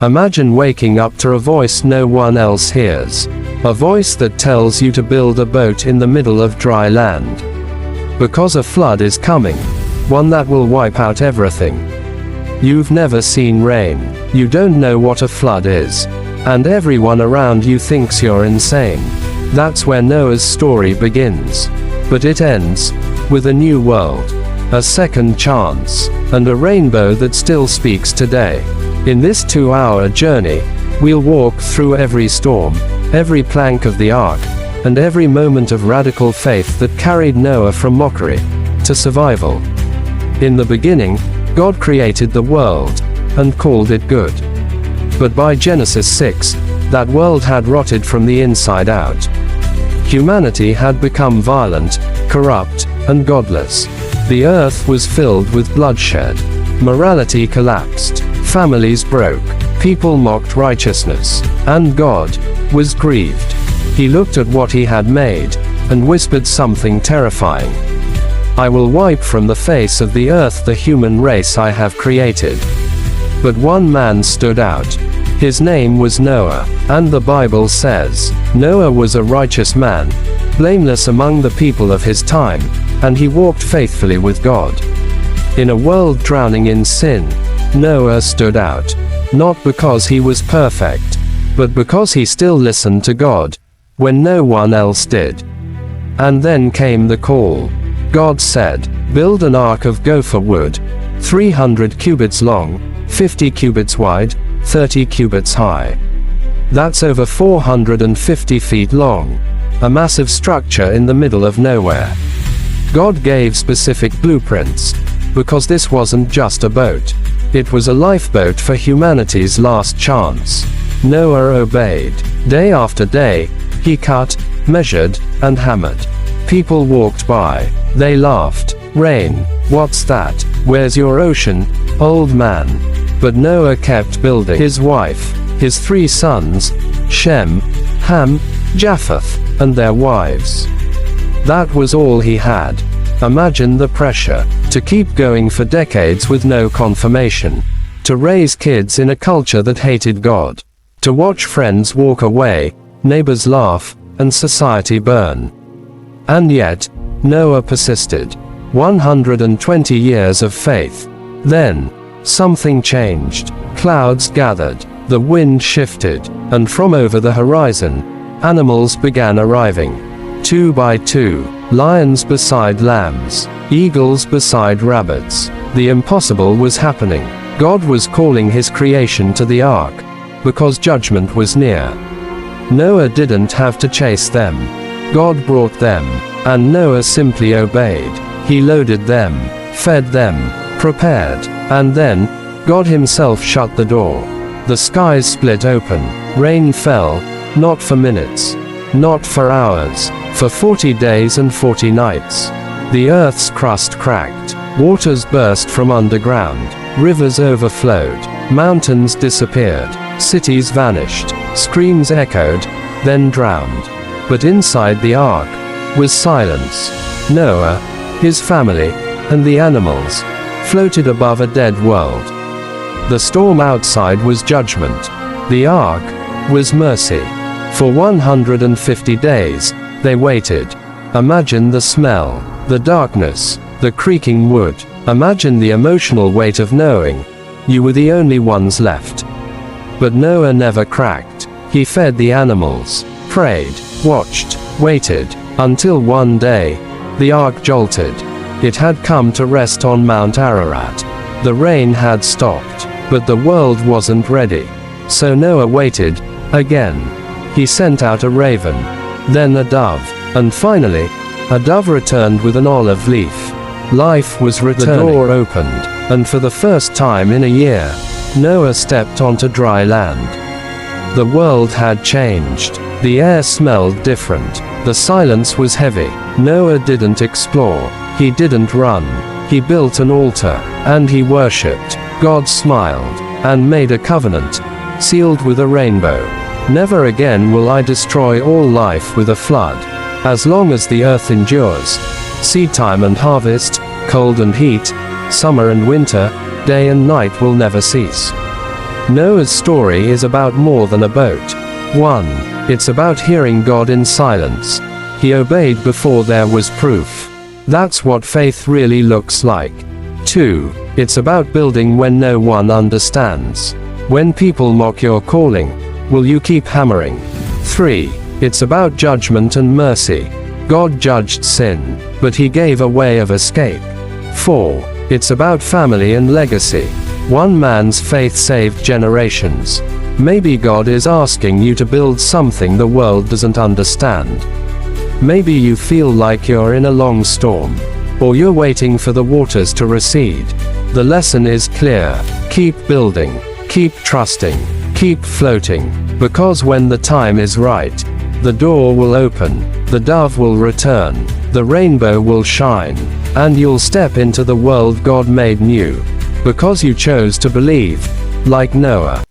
Imagine waking up to a voice no one else hears. A voice that tells you to build a boat in the middle of dry land. Because a flood is coming. One that will wipe out everything. You've never seen rain. You don't know what a flood is. And everyone around you thinks you're insane. That's where Noah's story begins. But it ends with a new world, a second chance, and a rainbow that still speaks today. In this 2-hour journey, we'll walk through every storm, every plank of the ark, and every moment of radical faith that carried Noah from mockery to survival. In the beginning, God created the world and called it good. But by Genesis 6, that world had rotted from the inside out. Humanity had become violent, corrupt, and godless. The earth was filled with bloodshed. Morality collapsed. Families broke. People mocked righteousness. And God was grieved. He looked at what he had made and whispered something terrifying. I will wipe from the face of the earth the human race I have created. But one man stood out. His name was Noah, and the Bible says, Noah was a righteous man, blameless among the people of his time, and he walked faithfully with God. In a world drowning in sin, Noah stood out, not because he was perfect, but because he still listened to God, when no one else did. And then came the call. God said, build an ark of gopher wood, 300 cubits long, 50 cubits wide, 30 cubits high. That's over 450 feet long. A massive structure in the middle of nowhere. God gave specific blueprints, because this wasn't just a boat. It was a lifeboat for humanity's last chance. Noah obeyed. Day after day, he cut, measured, and hammered. People walked by. They laughed. Rain, what's that? Where's your ocean, old man? But Noah kept building. His wife, his 3 sons, Shem, Ham, Japheth, and their wives. That was all he had. Imagine the pressure, to keep going for decades with no confirmation. To raise kids in a culture that hated God. To watch friends walk away, neighbors laugh, and society burn. And yet, Noah persisted. 120 years of faith. Then, something changed. Clouds gathered, the wind shifted, and from over the horizon, animals began arriving. 2 by 2, lions beside lambs, eagles beside rabbits. The impossible was happening. God was calling his creation to the ark, because judgment was near. Noah didn't have to chase them. God brought them, and Noah simply obeyed. He loaded them, fed them, prepared, and then, God himself shut the door. The skies split open. Rain fell, not for minutes, not for hours, for 40 days and 40 nights. The earth's crust cracked. Waters burst from underground. Rivers overflowed. Mountains disappeared. Cities vanished. Screams echoed, then drowned. But inside the ark was silence. Noah, his family, and the animals floated above a dead world. The storm outside was judgment. The ark was mercy. For 150 days, they waited. Imagine the smell, the darkness, the creaking wood. Imagine the emotional weight of knowing you were the only ones left. But Noah never cracked. He fed the animals, prayed, watched, waited, until one day, the ark jolted. It had come to rest on Mount Ararat. The rain had stopped, but the world wasn't ready. So Noah waited, again. He sent out a raven, then a dove, and finally, a dove returned with an olive leaf. Life was returning. The door opened, and for the first time in a year, Noah stepped onto dry land. The world had changed. The air smelled different. The silence was heavy. Noah didn't explore. He didn't run. He built an altar, and he worshipped. God smiled, and made a covenant, sealed with a rainbow. Never again will I destroy all life with a flood. As long as the earth endures, seedtime and harvest, cold and heat, summer and winter, day and night will never cease. Noah's story is about more than a boat. 1. It's about hearing God in silence. He obeyed before there was proof. That's what faith really looks like. 2. It's about building when no one understands. When people mock your calling, will you keep hammering? 3. It's about judgment and mercy. God judged sin, but he gave a way of escape. 4. It's about family and legacy. One man's faith saved generations. Maybe God is asking you to build something the world doesn't understand. Maybe you feel like you're in a long storm, or you're waiting for the waters to recede. The lesson is clear. Keep building, keep trusting, keep floating, because when the time is right, the door will open, the dove will return, the rainbow will shine, and you'll step into the world God made new, because you chose to believe, like Noah.